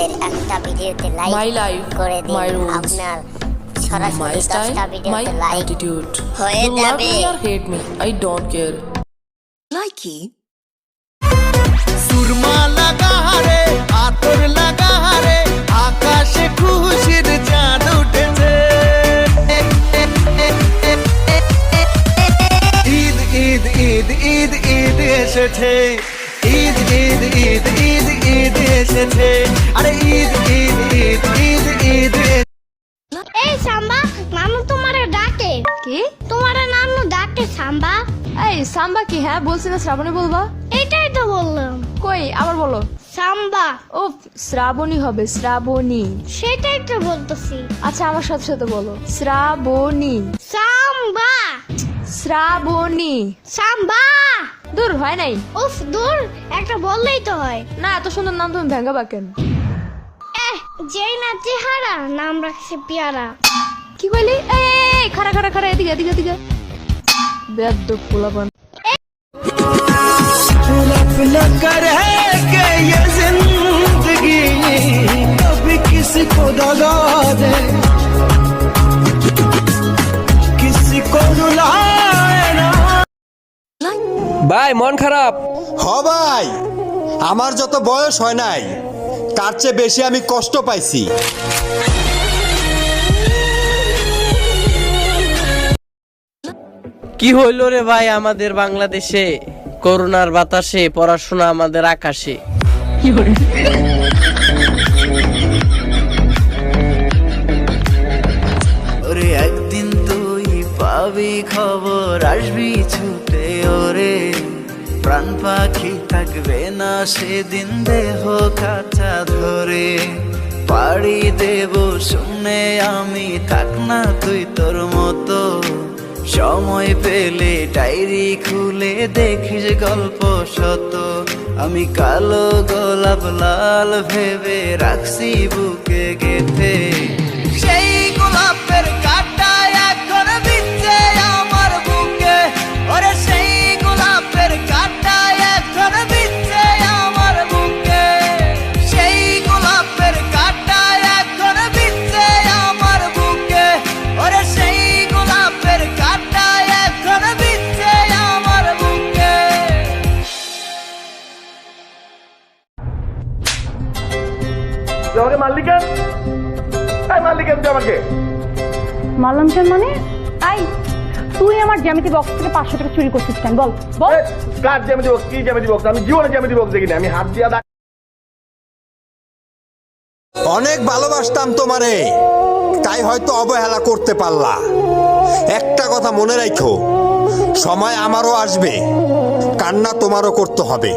আমাদের একটা ভিডিওতে লাইক করে দিন। আপনার সরাসরি 10টা ভিডিওতে লাইক হয়ে যাবে। hate me, I don't care. Likee Surma লাগা রে আতর লাগা রে আকাশে খুশির চাঁদ উঠেছে। ঈদ ঈদ ঈদ ঈদ ঈদ এসেছে, ঈদ ঈদ ঈদ ঈদ ঈদ এসেছে, আরে ঈদ ঈদ ঈদ ঈদ ঈদ। এই সাম্বা, নানু তোমারে ডাকে। কি? তোমারে নানু ডাকে সাম্বা। এই সাম্বা কি? হ্যাঁ বলছি না শ্রাবণী বলবা। এটাই তো বললাম। কই আবার বলো। সাম্বা। ও শ্রাবণী হবে, শ্রাবণী। সেটাই তো বলতেছি। আচ্ছা আমার সাথে সাথে বলো, শ্রাবণী। সাম্বা। শ্রাবণী। সাম্বা। দূর হয় নাই। উফ দূর, একটা বললেই তো হয়। না এত সুন্দর নাম তুমি ভেঙ্গাবা কেন? যেই না চেহারা, নাম রাখছে পেয়ারা। কি কইলি? এই খারা খারা খারা, এদিকে এদিকে এদিকে। বেয়াদব পোলাপান। कर है कि ये जिंदगी कभी किसी को दगा दे, किसी को रुलाए ना। ভাই মন খারাপ। হ ভাই, আমার যত বয়স হয় নাই তার চেয়ে বেশি আমি কষ্ট পাইছি। কি হইল রে ভাই আমাদের বাংলাদেশে? করোনার বাতাসে পড়াশোনা আমাদের আকাশে। ওরে একদিন তুই পাবি খবর, আসবি ছুটে ওরে, প্রাণ পাখি থাকবে না সেদিন দেহ কাঁচা ধরে। পাড়ি দেব শুনে আমি, থাক না তুই তোর মতো, সময় পেলে ডায়েরি খুলে দেখিস গল্প শত। আমি কালো গোলাপ লাল ভেবে রাখছি বুকে গেথে, সেই গোলাপের কাঁটা এখন বিচ্ছে আমার বুকে। ওরে সেই গোলাপের কাঁটা এখন বিচ্ছে আমার বুকে, সেই গোলাপের কাঁটা এখন বিচ্ছে আমার বুকে। ওরে সেই গোলাপের কাঁটা এখন বিচ্ছে আমার বুকে। আমাকে মারলি কেন? মারলি কেন তুই আমাকে? মারলাম কেন মানে? আই তুই আমার জ্যামিতি বক্স থেকে 500 টাকা চুরি করছিস কেন? বল বল। কার জ্যামিতি বক্স? কি জ্যামিতি বক্স? আমি জীবনে জ্যামিতি বক্স দেখিনি। আমি হাত দিয়া অনেক ভালোবাসতাম তোমারে, তাই হয়তো অবহেলা করতে পারলা। একটা কথা মনে রাখো, সময় আমারও আসবে, কান্না তোমারও করতে হবে।